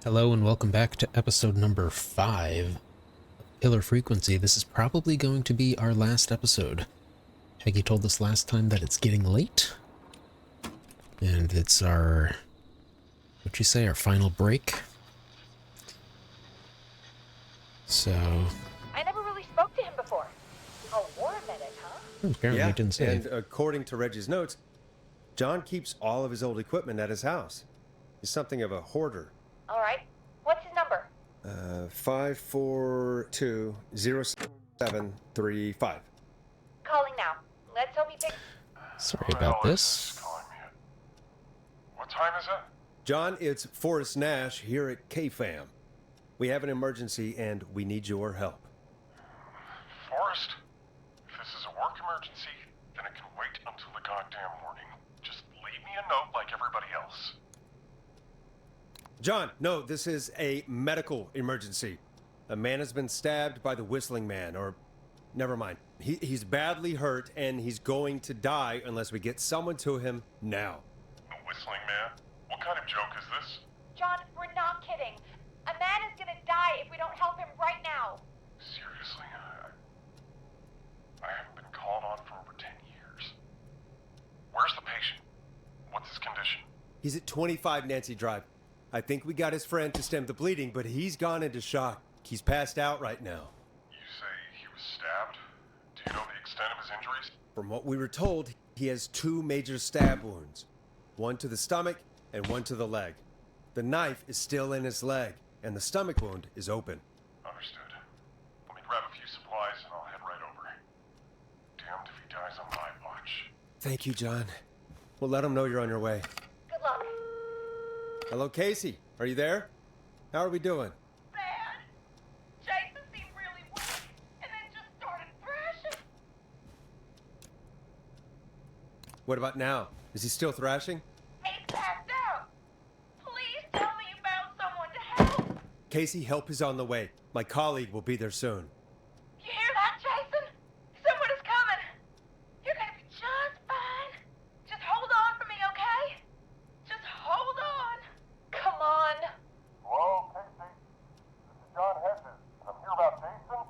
Hello and welcome back to episode number 5 of Pillar Frequency. This is probably going to be our last episode. Peggy told us last time that it's getting late. And it's our, what'd you say, our final break. So... I never really spoke to him before. A war medic, huh? apparently he didn't say. And according to Reggie's notes, John keeps all of his old equipment at his house. He's something of a hoarder. All right. What's his number? 5420735. Calling now. Let's hope he picks. Sorry about this. What time is it? John, it's Forrest Nash here at KFAM. We have an emergency and we need your help. Forrest, if this is a work emergency, then it can wait until the goddamn morning. Just leave me a note like everybody else. John, no, this is a medical emergency. A man has been stabbed by the Whistling Man, or... Never mind. He's badly hurt and he's going to die unless we get someone to him now. The Whistling Man? What kind of joke is this? John, we're not kidding. A man is gonna die if we don't help him right now. Seriously, I haven't been called on for over 10 years. Where's the patient? What's his condition? He's at 25 Nancy Drive. I think we got his friend to stem the bleeding, but he's gone into shock. He's passed out right now. You say he was stabbed? Do you know the extent of his injuries? From what we were told, he has 2 major stab wounds. One to the stomach and one to the leg. The knife is still in his leg, and the stomach wound is open. Understood. Let me grab a few supplies and I'll head right over. Damned if he dies on my watch. Thank you, John. We'll let him know you're on your way. Good luck. Hello, Casey. Are you there? How are we doing? Bad. Jason seemed really weak and then just started thrashing. What about now? Is he still thrashing? He's passed out. Please tell me you found someone to help. Casey, help is on the way. My colleague will be there soon. You hear that, Jason? Someone is coming. You're gonna be just fine. Just hold on for me, okay? Just hold on. Come on. Hello, Casey. This is John Hedges. I'm here about Jason.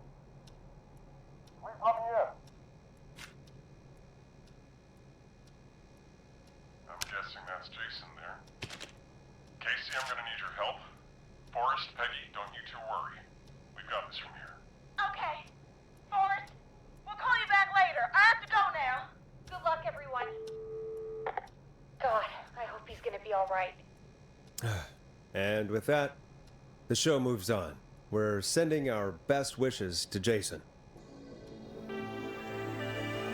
Please let me in. I'm guessing that's Jason there. Casey, I'm gonna need your help. Forrest, Peggy, don't you two worry. We've got this from here. Okay. Forrest, we'll call you back later. I have to go now. Good luck, everyone. God, I hope he's gonna be all right. And with that, the show moves on. We're sending our best wishes to Jason.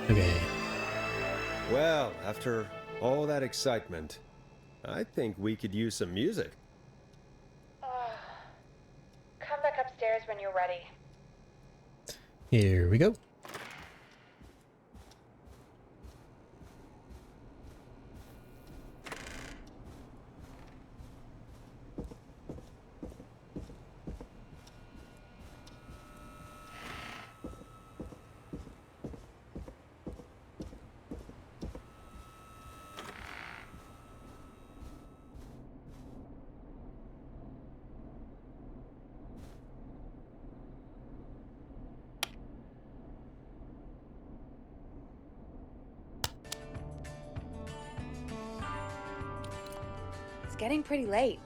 Okay. Well, after all that excitement, I think we could use some music. Come back upstairs when you're ready. Here we go. It's getting pretty late.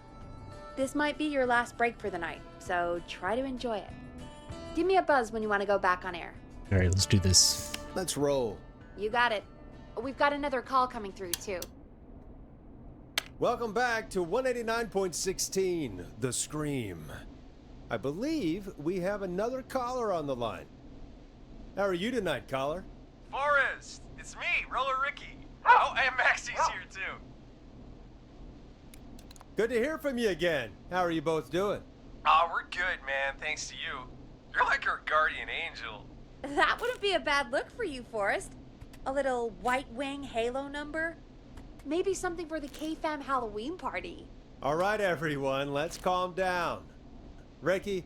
This might be your last break for the night, so try to enjoy it. Give me a buzz when you want to go back on air. Alright, let's do this. Let's roll. You got it. We've got another call coming through, too. Welcome back to 189.16, The Scream. I believe we have another caller on the line. How are you tonight, caller? Forrest, it's me, Roller Ricky. Oh, and Maxie's here too. Good to hear from you again. How are you both doing? Oh, we're good, man, thanks to you. You're like our guardian angel. That wouldn't be a bad look for you, Forrest. A little White Wing Halo number? Maybe something for the KFAM Halloween party. All right, everyone, let's calm down. Ricky,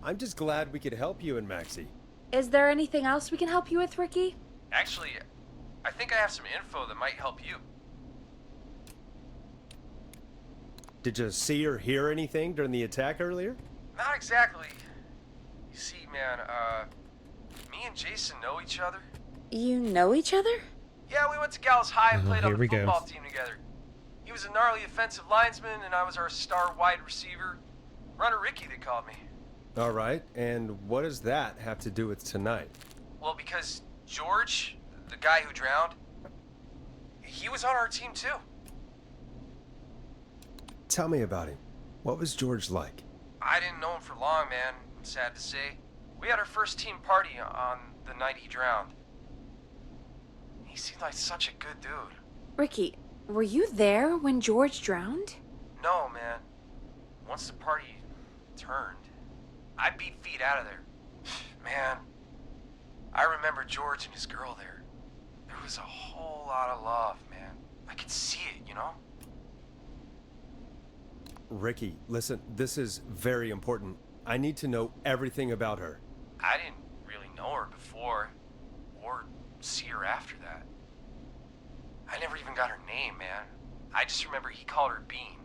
I'm just glad we could help you and Maxie. Is there anything else we can help you with, Ricky? Actually, I think I have some info that might help you. Did you see or hear anything during the attack earlier? Not exactly. You see, man, me and Jason know each other. You know each other? Yeah, we went to Gallows High and played on here the we go. football team together. He was a gnarly offensive linesman, and I was our star wide receiver. Runner Ricky, they called me. All right, and what does that have to do with tonight? Well, because George, the guy who drowned, he was on our team too. Tell me about him. What was George like? I didn't know him for long, man. Sad to say. We had our first team party on the night he drowned. He seemed like such a good dude. Ricky, were you there when George drowned? No, man. Once the party turned, I beat feet out of there. Man, I remember George and his girl there. There was a whole lot of love, man. I could see it, you know? Ricky, listen, this is very important. I need to know everything about her. I didn't really know her before, or see her after that. I never even got her name, man. I just remember he called her Bean.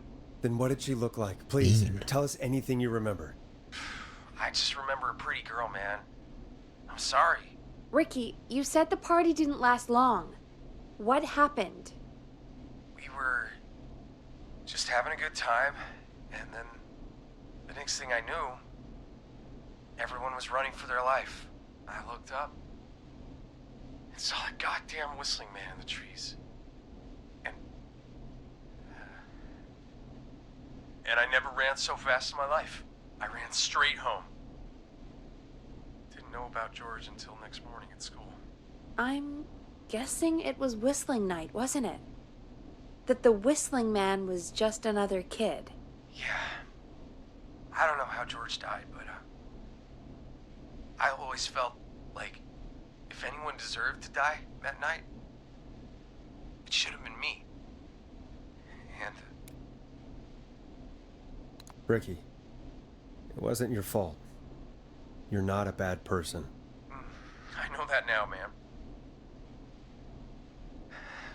Then what did she look like? Please, Bean. tell us anything you remember. I just remember a pretty girl, man. I'm sorry. Ricky, you said the party didn't last long. What happened? We were just having a good time, and then the next thing I knew, everyone was running for their life. I looked up and saw a goddamn whistling man in the trees. And I never ran so fast in my life. I ran straight home. Didn't know about George until next morning at school. I'm guessing it was whistling night, wasn't it? That the whistling man was just another kid. Yeah. I don't know how George died, but I always felt like if anyone deserved to die that night, it should have been me. And Ricky, it wasn't your fault. You're not a bad person. I know that now, man.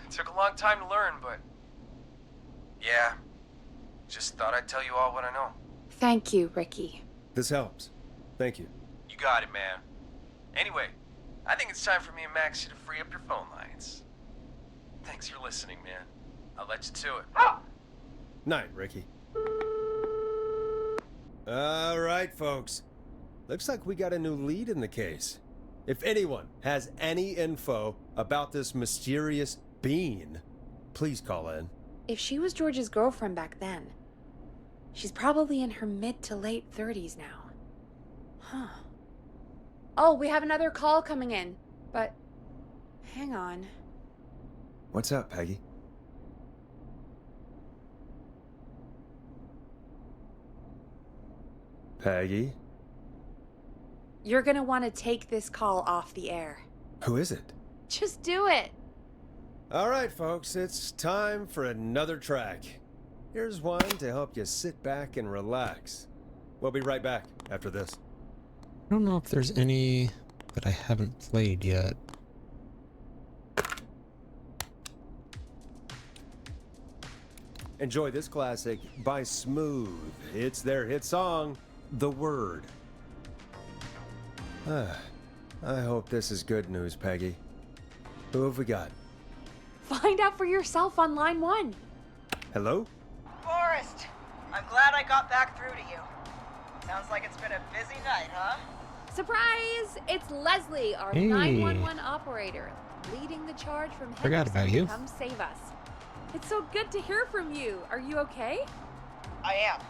It took a long time to learn, but yeah, just thought I'd tell you all what I know. Thank you, Ricky. This helps. Thank you. You got it, man. Anyway, I think it's time for me and Maxie to free up your phone lines. Thanks for listening, man. I'll let you to it. Night, Ricky. All right, folks. Looks like we got a new lead in the case. If anyone has any info about this mysterious bean, please call in. If she was George's girlfriend back then, she's probably in her mid to late 30s now. Huh. Oh, we have another call coming in, but hang on. What's up, Peggy? Peggy? You're gonna want to take this call off the air. Who is it? Just do it. All right, folks, it's time for another track. Here's one to help you sit back and relax. We'll be right back after this. I don't know if there's any that I haven't played yet. Enjoy this classic by Smooth. It's their hit song, The Word. I hope this is good news, Peggy. Who have we got? Find out for yourself on line 1. Hello? Forrest, I'm glad I got back through to you. Sounds like it's been a busy night, huh? Surprise! It's Leslie, our Hey. 911 operator, leading the charge from Forgot Henderson about to you. come save us. It's so good to hear from you. Are you okay? I am.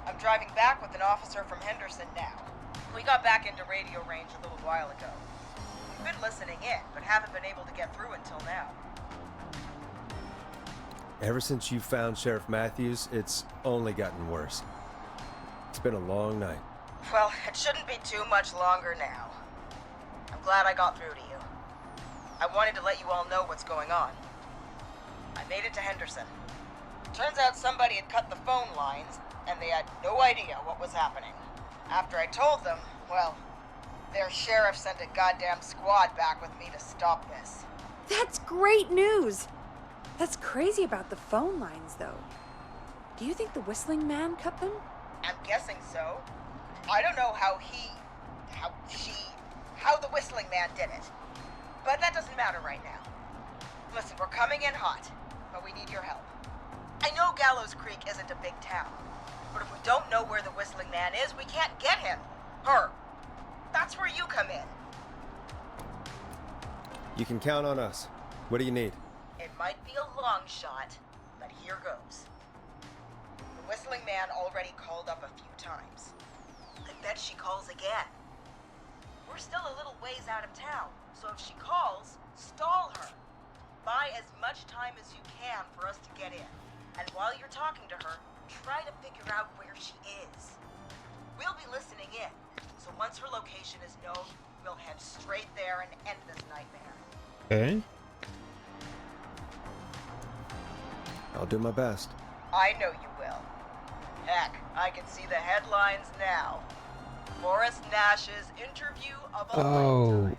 I'm driving back with an officer from Henderson now. We got back into radio range a little while ago. We've been listening in, but haven't been able to get through until now. Ever since you found Sheriff Matthews, it's only gotten worse. It's been a long night. Well, it shouldn't be too much longer now. I'm glad I got through to you. I wanted to let you all know what's going on. I made it to Henderson. Turns out somebody had cut the phone lines, and they had no idea what was happening. After I told them, well, their sheriff sent a goddamn squad back with me to stop this. That's great news. That's crazy about the phone lines, though. Do you think the Whistling Man cut them? I'm guessing so. I don't know how the Whistling Man did it. But that doesn't matter right now. Listen, we're coming in hot, but we need your help. I know Gallows Creek isn't a big town, but if we don't know where the Whistling Man is, we can't get him. Her. That's where you come in. You can count on us. What do you need? It might be a long shot, but here goes. The Whistling Man already called up a few times. I bet she calls again. We're still a little ways out of town, so if she calls, stall her. Buy as much time as you can for us to get in. And while you're talking to her, try to figure out where she is. We'll be listening in, so once her location is known, we'll head straight there and end this nightmare. Okay. I'll do my best. I know you will. Heck, I can see the headlines now. Forrest Nash's interview of a lifetime.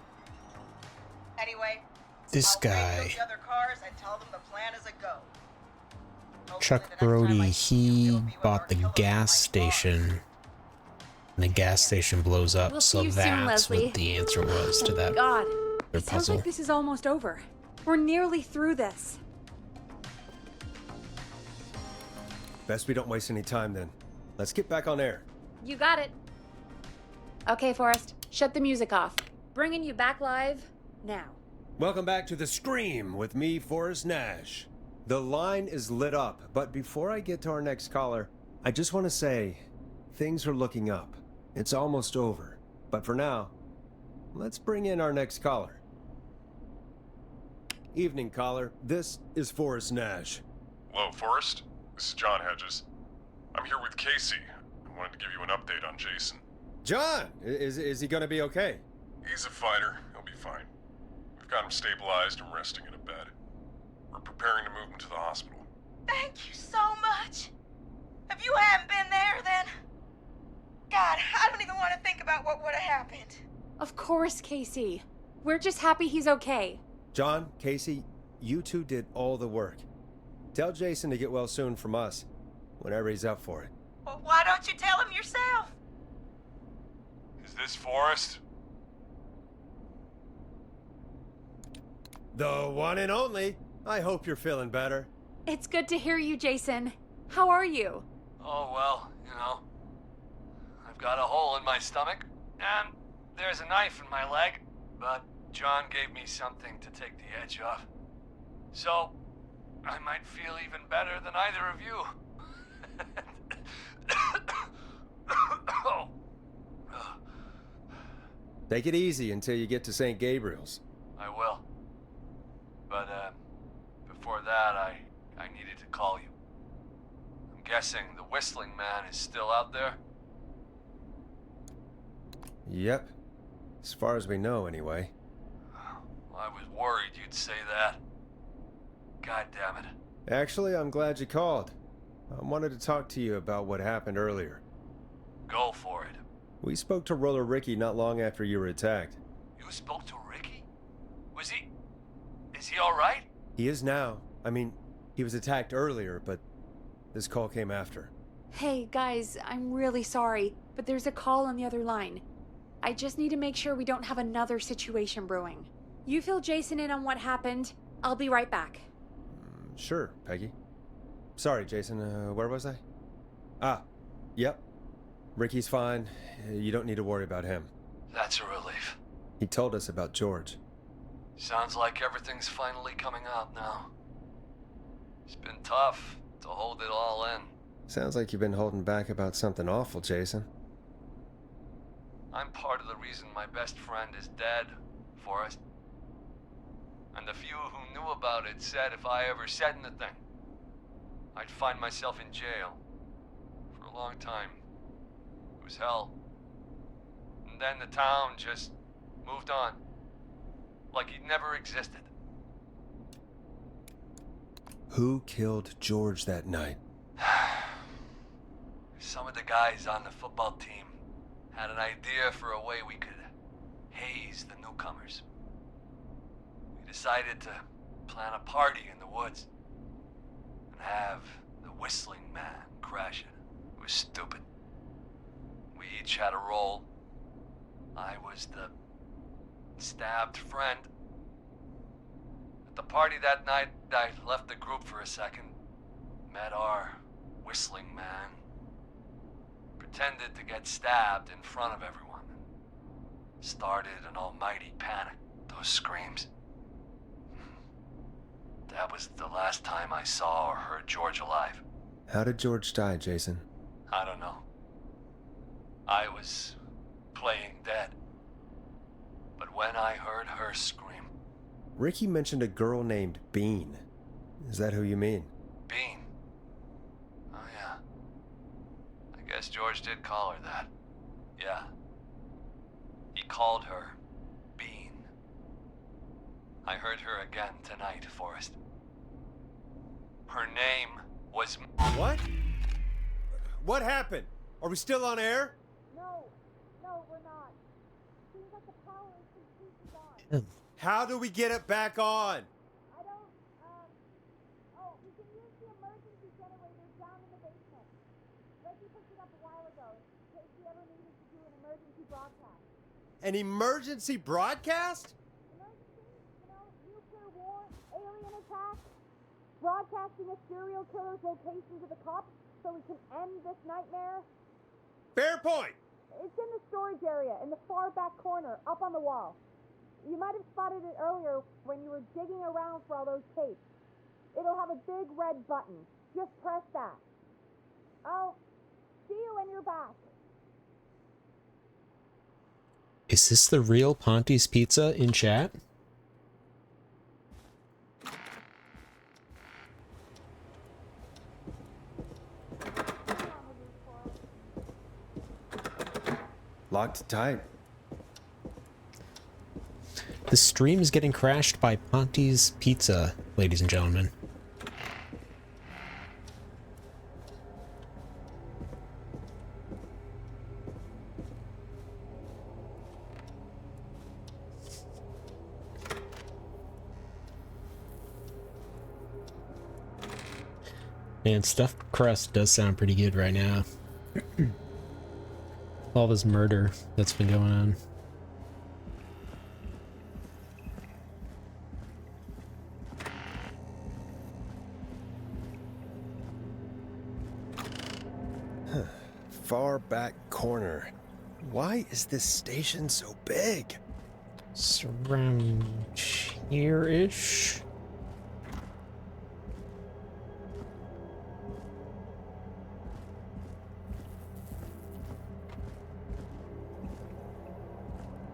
Anyway, This I'll radio guy. the other cars and tell them the plan is a go. Hopefully Chuck the next time Brody, I see you, he it'll be with bought our the killers gas behind station. bars. And the gas station blows up, We'll so see you soon, that's Leslie. what the answer was to that God, their it sounds puzzle. like this is almost over. We're nearly through this. Best we don't waste any time then. Let's get back on air. You got it. Okay, Forrest, shut the music off. Bringing you back live now. Welcome back to The Scream with me, Forrest Nash. The line is lit up, but before I get to our next caller, I just want to say things are looking up. It's almost over. But for now, let's bring in our next caller. Evening, caller. This is Forrest Nash. Hello, Forrest. This is John Hedges. I'm here with Casey. I wanted to give you an update on Jason. John, is he going to be okay? He's a fighter. He'll be fine. We've got him stabilized and resting in a bed. We're preparing to move him to the hospital. Thank you so much. If you hadn't been there, then... God, I don't even want to think about what would have happened. Of course, Casey. We're just happy he's okay. John, Casey, you two did all the work. Tell Jason to get well soon from us, whenever he's up for it. Well, why don't you tell him yourself? Is this Forrest? The one and only. I hope you're feeling better. It's good to hear you, Jason. How are you? Oh, well, you know. I've got a hole in my stomach, and there's a knife in my leg, but John gave me something to take the edge off. So, I might feel even better than either of you. Oh. Take it easy until you get to St. Gabriel's. I will. But, before that, I needed to call you. I'm guessing the Whistling Man is still out there? Yep. As far as we know, anyway. I was worried you'd say that. God damn it. Actually, I'm glad you called. I wanted to talk to you about what happened earlier. Go for it. We spoke to Roller Ricky not long after you were attacked. You spoke to Ricky? Is he alright? He is now. I mean, he was attacked earlier, but this call came after. Hey, guys, I'm really sorry, but there's a call on the other line. I just need to make sure we don't have another situation brewing. You fill Jason in on what happened. I'll be right back. Sure, Peggy. Sorry, Jason, where was I? Yep. Ricky's fine. You don't need to worry about him. That's a relief. He told us about George. Sounds like everything's finally coming out now. It's been tough to hold it all in. Sounds like you've been holding back about something awful, Jason. I'm part of the reason my best friend is dead, Forrest. And the few who knew about it said if I ever said anything, I'd find myself in jail. For a long time. It was hell. And then the town just moved on. Like he'd never existed. Who killed George that night? Some of the guys on the football team had an idea for a way we could haze the newcomers. We decided to plan a party in the woods and have the Whistling Man crashing. It was stupid. We each had a role. I was the stabbed friend. At the party that night, I left the group for a second. Met our Whistling Man. Pretended to get stabbed in front of everyone. Started an almighty panic. Those screams. That was the last time I saw or heard George alive. How did George die, Jason? I don't know. I was playing dead. But when I heard her scream... Ricky mentioned a girl named Bean. Is that who you mean? Bean. Oh yeah. I guess George did call her that. Yeah. He called her Bean. I heard her again tonight, Forrest. Her name was... What? What happened? Are we still on air? No, we're not. Seems like the power is completely gone. How do we get it back on? I don't, we can use the emergency generator down in the basement. Reggie picked it up a while ago, in case we ever needed to do an emergency broadcast. An emergency broadcast? Emergency? Nuclear war, alien attack, broadcasting a serial killer's location to the cops so we can end this nightmare. Fair point! It's in the storage area, in the far back corner, up on the wall. You might have spotted it earlier when you were digging around for all those tapes. It'll have a big red button. Just press that. I'll see you when you're back. Is this the real Ponte's Pizza in chat? Locked tight. The stream is getting crashed by Ponte's Pizza, ladies and gentlemen. And stuffed crust does sound pretty good right now. All this murder that's been going on. Far back corner. Why is this station so big? It's around here-ish.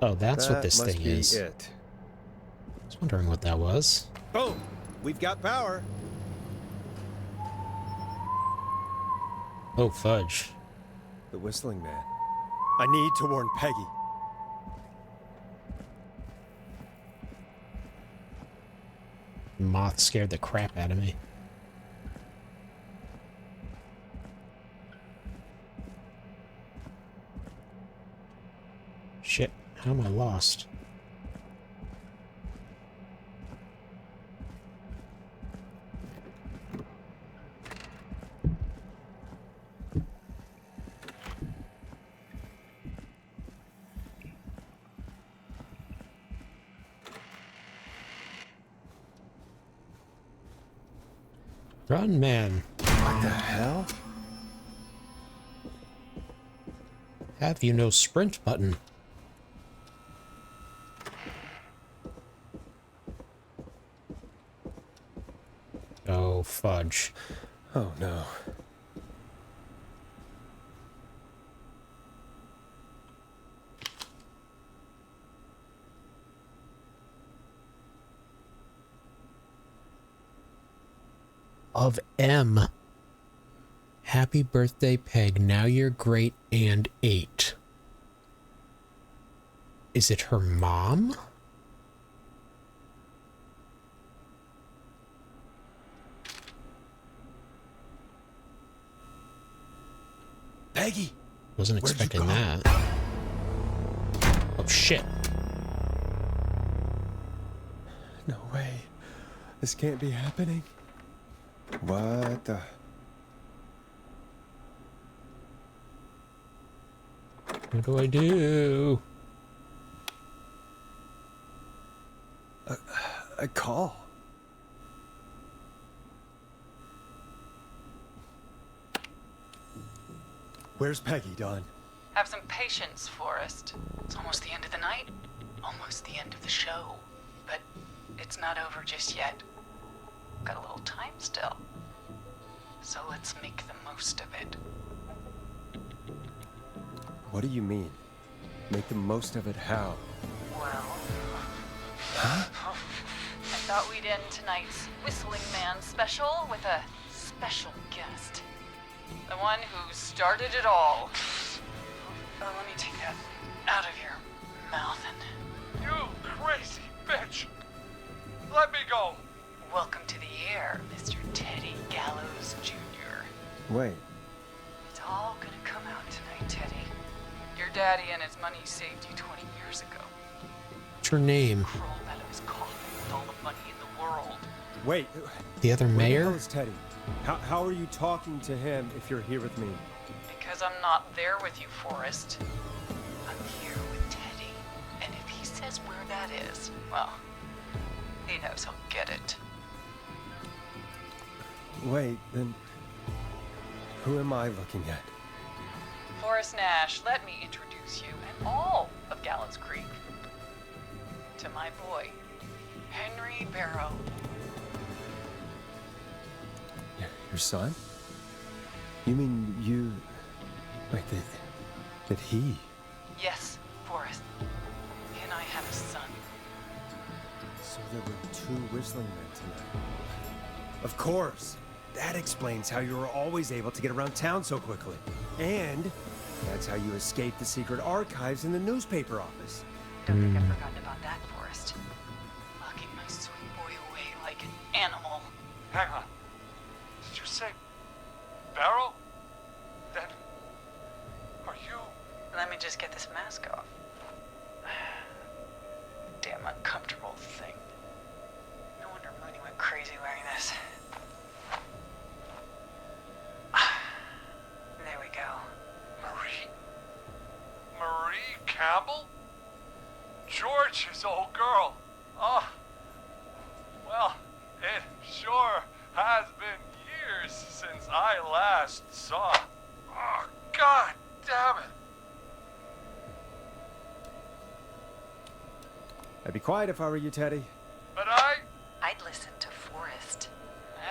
Oh, that's what this thing is. It. I was wondering what that was. Boom! We've got power. Oh, fudge. The Whistling Man. I need to warn Peggy. Moth scared the crap out of me. Shit, how am I lost? Run, man. What the hell? Have you no sprint button? Oh, fudge. Oh no. Of M. Happy birthday, Peg. Now you're great and 8. Is it her mom? Peggy! Wasn't Where'd you expecting go? that. Oh, shit. No way. This can't be happening. What the... What do I do? A call. Where's Peggy, Don? Have some patience, Forrest. It's almost the end of the night, almost the end of the show. But it's not over just yet. Got a little time still. So let's make the most of it. What do you mean? Make the most of it how? Well... I thought we'd end tonight's Whistling Man special with a special guest. The one who started it all. Let me take that out of your mouth and... You crazy bitch! Let me go! Welcome to the air, Mr. Teddy Gallows Jr. Wait. It's all gonna come out tonight, Teddy. Your daddy and his money saved you 20 years ago. What's your name? Crawled out of his coffin with all the money in the world. Wait. The other Where the hell mayor? is Teddy? How are you talking to him if you're here with me? Because I'm not there with you, Forrest. I'm here with Teddy. And if he says where that is, well, he knows he'll get it. Wait, then who am I looking at? Forrest Nash, let me introduce you and all of Gallows Creek to my boy, Henry Barrow. Your son? You mean you... Like that he... Yes, Forrest. He and I have a son. So there were two Whistling Men tonight. Of course! That explains how you were always able to get around town so quickly. And that's how you escaped the secret archives in the newspaper office. Don't think I've forgotten about that, Forrest. Locking my sweet boy away like an animal. Hang on. Did you say Barrow? Then are you? Let me just get this mask off. Damn uncomfortable thing. No wonder Mooney went crazy wearing this. There we go. Marie Campbell? George's old girl. Oh. Well, it sure has been years since I last saw. Oh, God damn it. I'd be quiet if I were you, Teddy. But I'd listen to Forrest.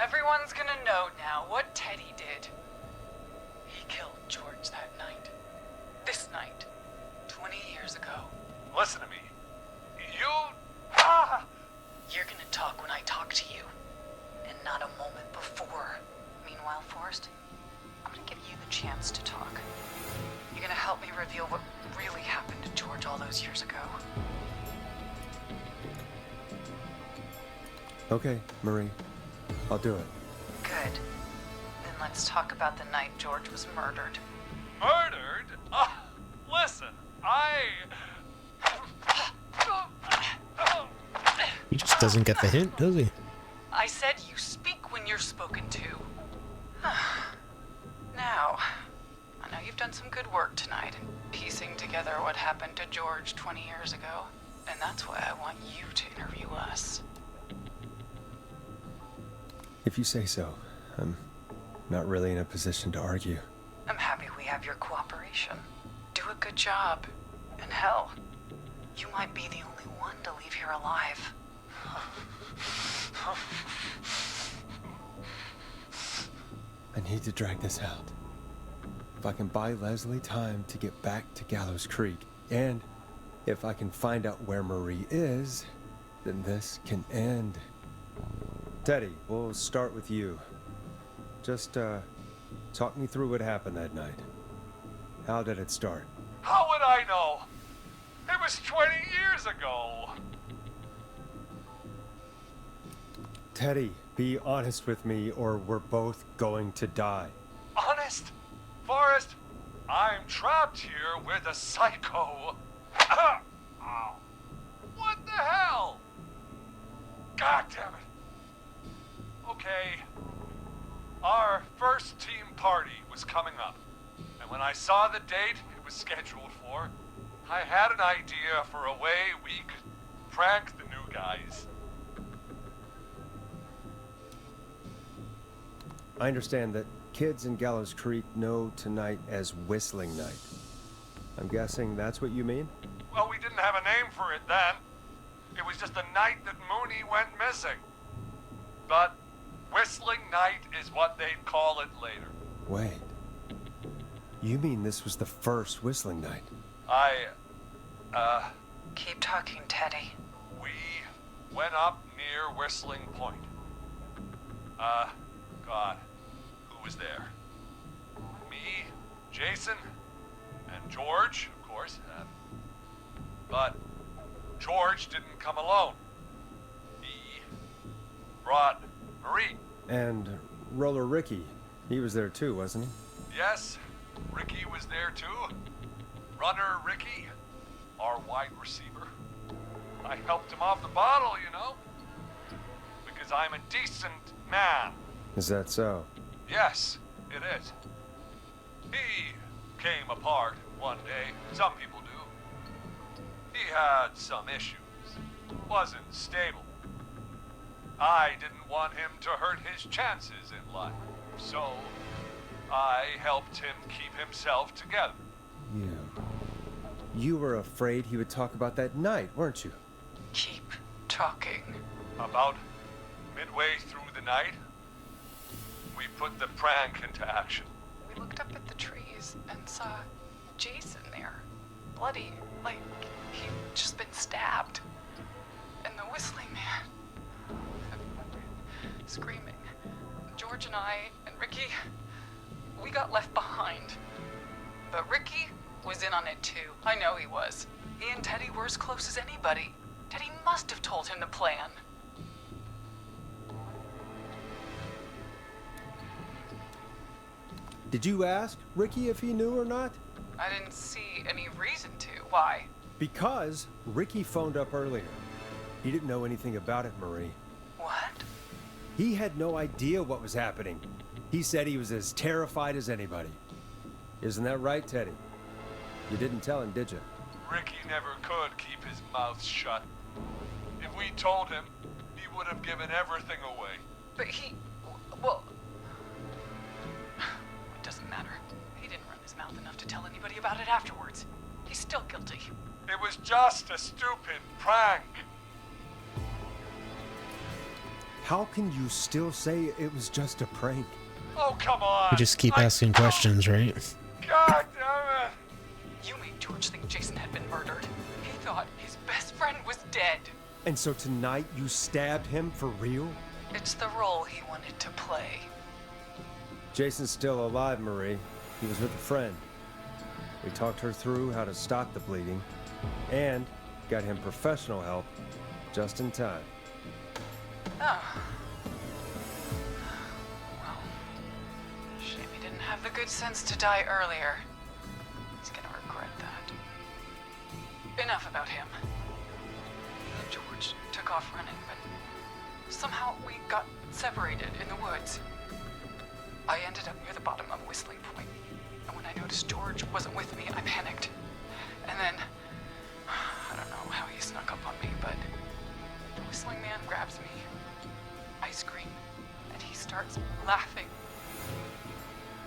Everyone's gonna know now what Teddy did. He killed George that night. This night. 20 years ago. listen to me. You're gonna talk when I talk to you, and not a moment before. Meanwhile, Forrest, I'm gonna give you the chance to talk. You're gonna help me reveal what really happened to George all those years ago. Okay, Marie. I'll do it. Good. Then let's talk about the night George was murdered. Murdered? Listen, He just doesn't get the hint, does he? I said you speak when you're spoken to. Now, I know you've done some good work tonight in piecing together what happened to George 20 years ago, and that's why I want you to interview us. If you say so. I'm not really in a position to argue. I'm happy we have your cooperation. Do a good job. And hell, you might be the only one to leave here alive. I need to drag this out. If I can buy Leslie time to get back to Gallows Creek, and if I can find out where Marie is, then this can end. Teddy, we'll start with you. Just, talk me through what happened that night. How did it start? how would I know? It was 20 years ago. Teddy, be honest with me or we're both going to die. Honest? Forrest, I'm trapped here with a psycho. Ow. What the hell? God damn it. Okay. Our first team party was coming up. And when I saw the date, it was was scheduled for. I had an idea for a way we could prank the new guys. I understand that kids in Gallows Creek know tonight as Whistling Night. I'm guessing that's what you mean? Well, we didn't have a name for it then. It was just the night that Mooney went missing. But Whistling Night is what they'd call it later. Wait. You mean this was the first Whistling Night? Keep talking, Teddy. We went up near Whistling Point. God, who was there? Me, Jason, and George, of course. But George didn't come alone. He brought Marie. And Roller Ricky, he was there too, wasn't he? Yes, Ricky was there too. Runner Ricky, our wide receiver. I helped him off the bottle, you know. Because I'm a decent man. Is that so? Yes, it is. He came apart one day. Some people do. He had some issues. Wasn't stable. I didn't want him to hurt his chances in life. So, I helped him keep himself together. You were afraid he would talk about that night, weren't you? Keep talking. About midway through the night, we put the prank into action. We looked up at the trees and saw Jason there. Bloody, like he'd just been stabbed. And the Whistling Man, screaming. George and I and Ricky, we got left behind. But Ricky was in on it too. I know he was. He and Teddy were as close as anybody. Teddy must have told him the plan. Did you ask Ricky if he knew or not? I didn't see any reason to. Why? Because Ricky phoned up earlier. He didn't know anything about it, Marie. What? He had no idea what was happening. He said he was as terrified as anybody. Isn't that right, Teddy? You didn't tell him, did you? Ricky never could keep his mouth shut. If we told him, he would have given everything away. But well, it doesn't matter. He didn't run his mouth enough to tell anybody about it afterwards. He's still guilty. It was just a stupid prank. How can you still say it was just a prank? Oh, come on. We just keep asking questions, right? God damn it. You made George think Jason had been murdered. He thought his best friend was dead. And so tonight you stabbed him for real? It's the role he wanted to play. Jason's still alive, Marie. He was with a friend. We talked her through how to stop the bleeding and got him professional help just in time. Oh. Well, shame he didn't have the good sense to die earlier. He's gonna regret that. Enough about him. Me and George took off running, but somehow we got separated in the woods. I ended up near the bottom of Whistling Point, and when I noticed George wasn't with me, I panicked. And then, I don't know how he snuck up on me, but the Whistling Man grabs me. I scream, and he starts laughing,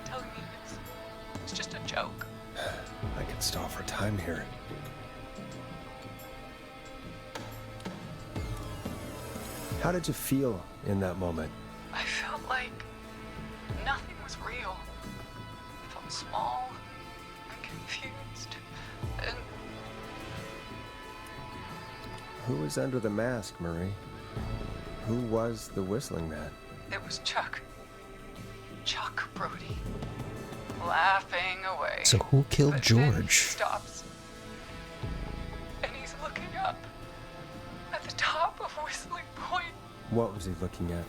telling me it's just a joke. I can stall for time here. How did you feel in that moment? I felt like nothing was real. I felt small and confused, and Who was under the mask, Marie? Who was the Whistling Man? it was Chuck. Chuck Brody. Laughing away. So who killed But then he George? stops. And he's looking up at the top of Whistling Point. What was he looking at?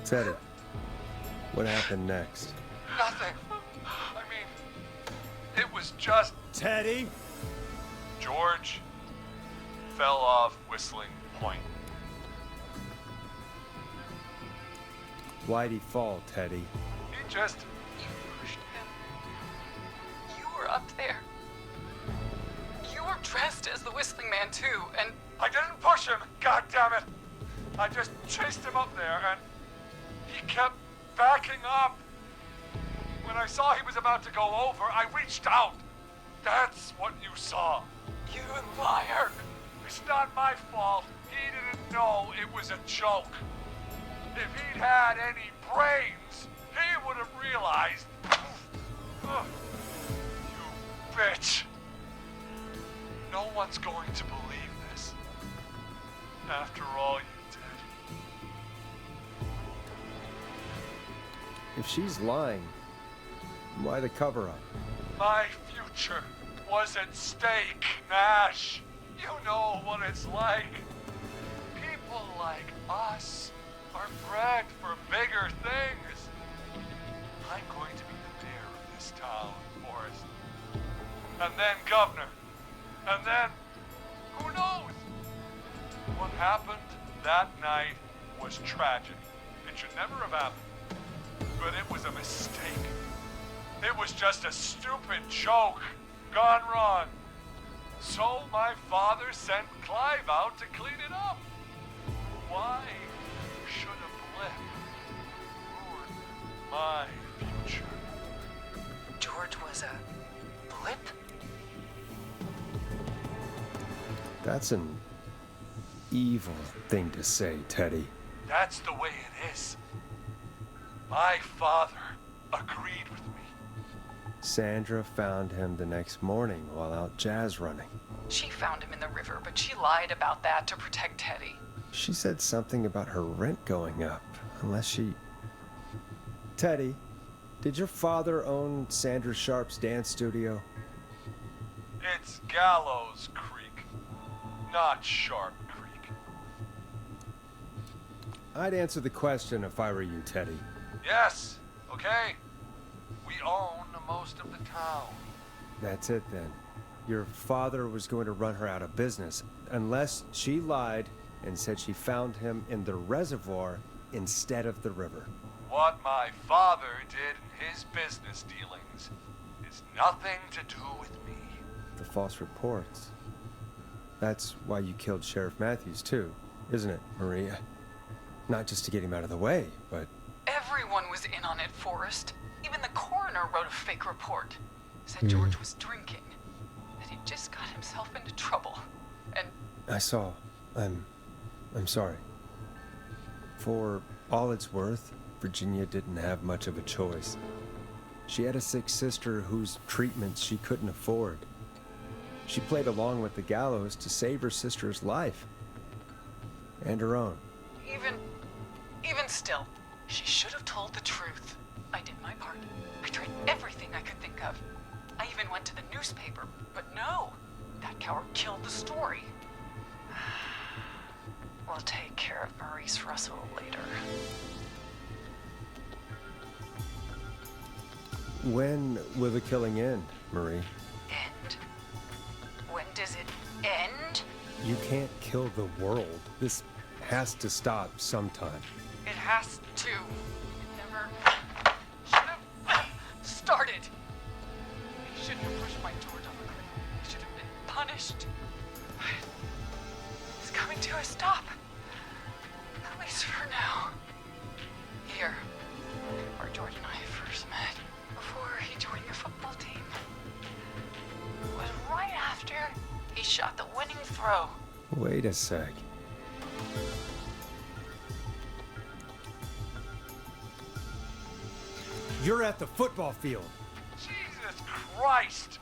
Teddy, what happened next? Nothing. I mean, it was just Teddy? George fell off Whistling Point. Why'd he fall, Teddy? He just were up there. You were dressed as the Whistling Man too, and I didn't push him, god damn it! I just chased him up there and he kept backing up. When I saw he was about to go over, I reached out. That's what you saw. you liar. It's not my fault. He didn't know it was a joke. If he'd had any brains, he would have realized. Ugh. You bitch. No one's going to believe this. After all you did. If she's lying, why the cover-up? My future was at stake, Nash. You know what it's like. People like us are bred for bigger things. I'm going to be the mayor of this town, Forrest. And then governor. And then, who knows? What happened that night was tragic. It should never have happened. But it was a mistake. It was just a stupid joke gone wrong. So my father sent Clive out to clean it up. Why should a blip ruin my future? George was a blip? That's an evil thing to say, Teddy. That's the way it is. My father agreed with me. Sandra found him the next morning while out jazz running. She found him in the river, but she lied about that to protect Teddy. She said something about her rent going up, unless she... Teddy, did your father own Sandra Sharp's dance studio? It's Gallows Creek, not Sharp Creek. I'd answer the question if I were you, Teddy. Yes, okay. We own most of the town. That's it then. Your father was going to run her out of business, unless she lied and said she found him in the reservoir instead of the river. What my father did in his business dealings is nothing to do with me. The false reports. That's why you killed Sheriff Matthews too, isn't it, Maria? Not just to get him out of the way, but... Everyone was in on it, Forrest. Even the coroner wrote a fake report. Said George was drinking. That he just got himself into trouble. And I saw. I'm sorry. For all it's worth, Virginia didn't have much of a choice. She had a sick sister whose treatment she couldn't afford. She played along with the gallows to save her sister's life. And her own. even still, she should have told the truth. I did my part. I tried everything I could think of. I even went to the newspaper, but no. That coward killed the story. We'll take care of Maurice Russell later. When will the killing end, Marie? End? When does it end? You can't kill the world. This has to stop sometime. It has to. It never should have started. He shouldn't have pushed my George off a cliff. He should have been punished. It's coming to a stop. At least for now. Here, where George and I first met, before he joined your football team, was right after he shot the winning throw. Wait a sec. You're at the football field. Jesus Christ!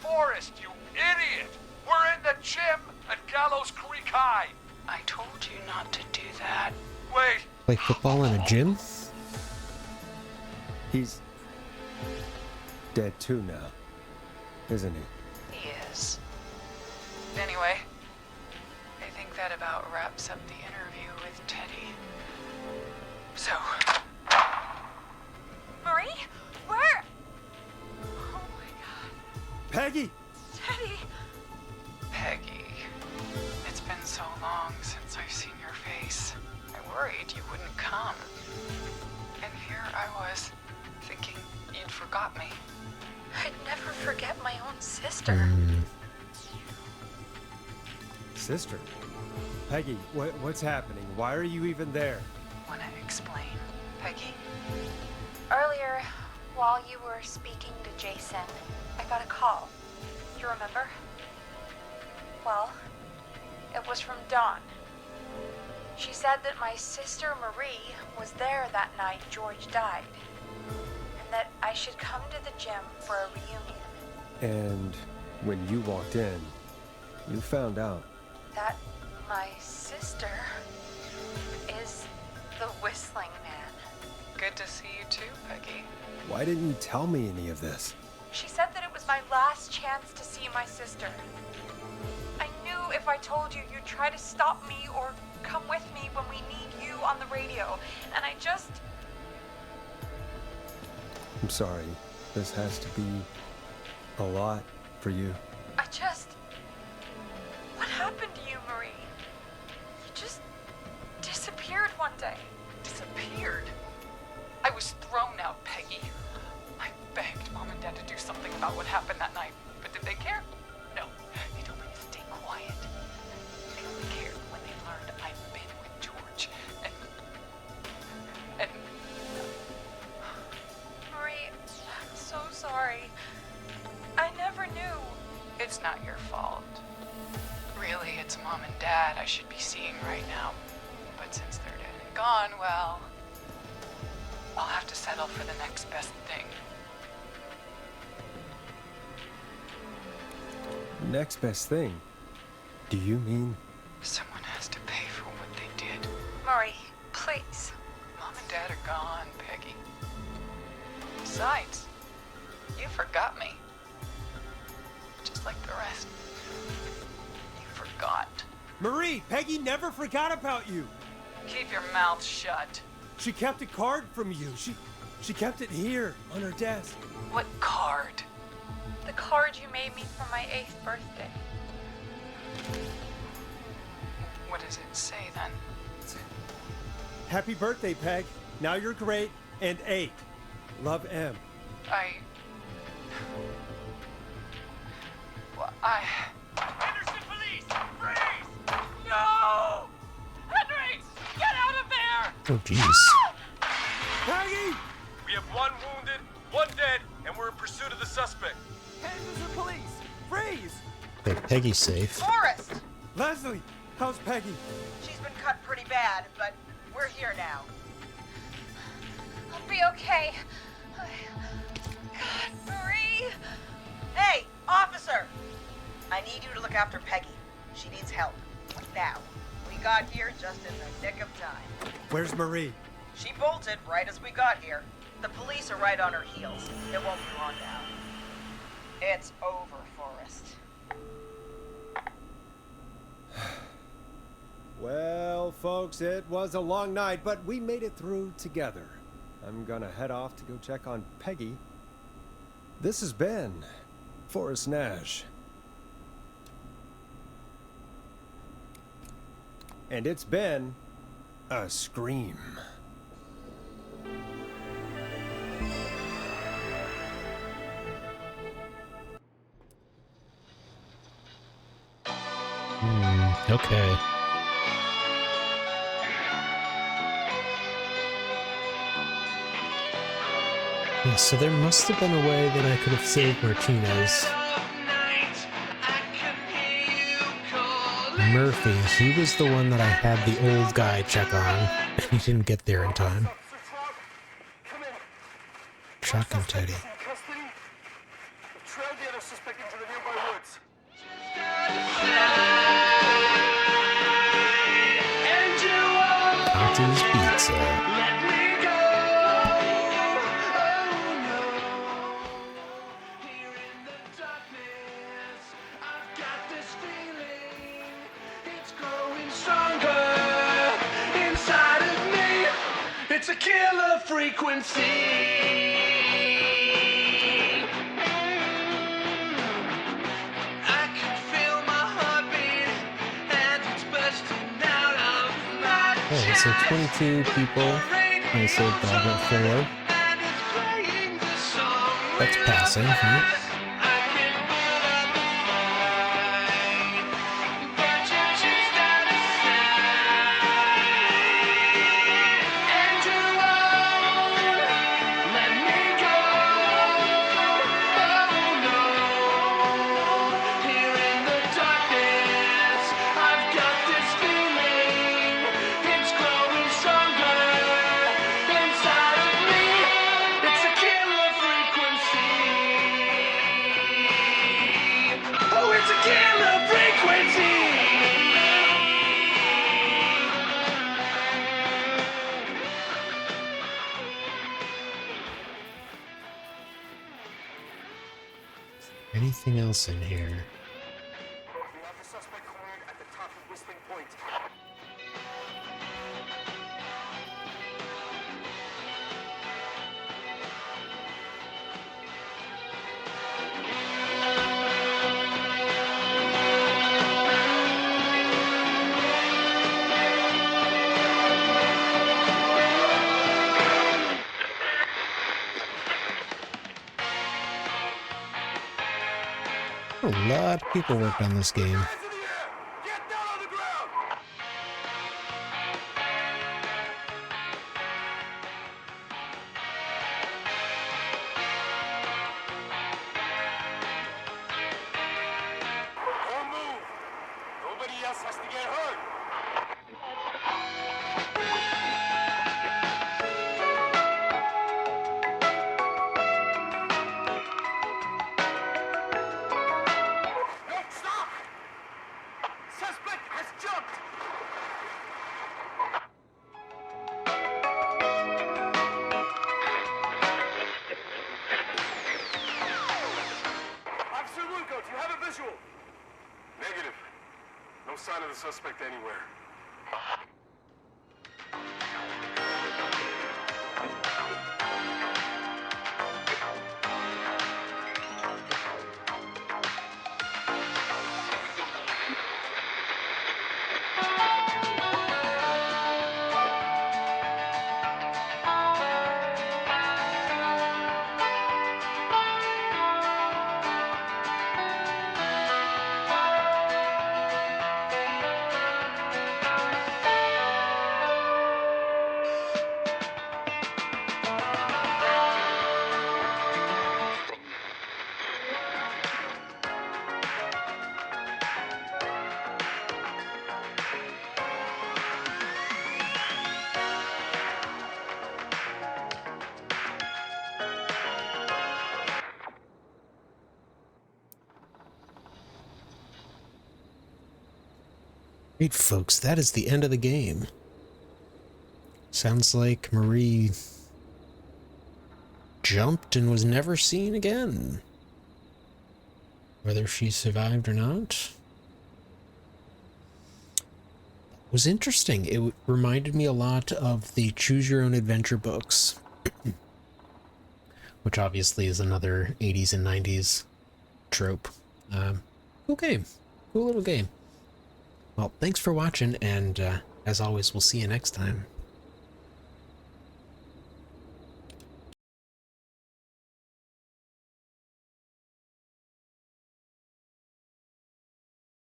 Forrest, you idiot! We're in the gym at Gallows Creek High! I told you not to do that. Wait! Play football in a gym? He's dead too now, isn't he? He is. Anyway, I think that about wraps up the interview with Teddy. So... Marie? Where? Oh my god. Peggy! Teddy! Peggy. It's been so long since I've seen your face. I worried you wouldn't come. And here I was, thinking you'd forgot me. I'd never forget my sister. Peggy, what's happening? Why are you even there? Wanna explain, Peggy? Earlier, while you were speaking to Jason, I got a call. You remember? Well, it was from Dawn. She said that my sister Marie was there that night George died, and that I should come to the gym for a reunion. And when you walked in, you found out That my sister is the Whistling Man. Good to see you too, Peggy. Why didn't you tell me any of this? She said that it was my last chance to see my sister. I knew if I told you, you'd try to stop me or come with me when we need you on the radio. And I just... I'm sorry. This has to be a lot for you. I just... What happened to you, Marie? You just disappeared one day. Disappeared? I was thrown out, Peggy. I begged Mom and Dad to do something about what happened that night, but did they care? No. They told me to stay quiet. They only cared when they learned I'd been with George. And... Marie, I'm so sorry. I never knew. It's not your fault. Really, it's Mom and Dad I should be seeing right now. But since they're dead and gone, well... I'll have to settle for the next best thing. Next best thing? Do you mean? Someone has to pay for what they did. Marie, please. Mom and Dad are gone, Peggy. Besides, you forgot me. Just like the rest. You forgot. Marie, Peggy never forgot about you. Keep your mouth shut. She kept a card from you. She kept it here on her desk. What card? The card you made me for my 8th birthday. What does it say then? Happy birthday, Peg. Now you're great and 8. Love, M. Henderson police! Freeze! No! Henry! Get out of there! Oh, jeez. Peggy! We have 1 wounded, 1 dead, and we're in pursuit of the suspect. Henderson police! Freeze! Okay, Peggy's safe. Forrest! Leslie, how's Peggy? She's been cut pretty bad, but we're here now. I'll be okay. God, Marie! Hey, officer! I need you to look after Peggy. She needs help. Now. We got here just in the nick of time. Where's Marie? She bolted right as we got here. The police are right on her heels. It won't be long now. It's over, Forrest. Well, folks, it was a long night, but we made it through together. I'm gonna head off to go check on Peggy. This has been Forrest Nash. And it's been a scream. Okay. Yeah, so there must have been a way that I could have saved Martinez. Murphy, he was the one that I had the old guy check on, and he didn't get there in time. Chuck and Teddy. Auntie's Pizza. It's a killer frequency. I can feel my heartbeat and it's bursting out of my Okay, so 22 people. I saved Albert Fuller. That's passing, right? else in here? We have the suspect cornered at the top of Whistling Point. A lot of people worked on this game. Get down on the ground! Don't move! Nobody else has to get hurt! No, stop! Suspect has jumped! Officer Lugo, do you have a visual? Negative. No sign of the suspect anywhere. Great, folks, that is the end of the game. Sounds like Marie jumped and was never seen again. Whether she survived or not was interesting. It reminded me a lot of the Choose Your Own Adventure books, which obviously is another 80s and 90s trope. Cool game. Cool little game. Well, thanks for watching, and as always, we'll see you next time.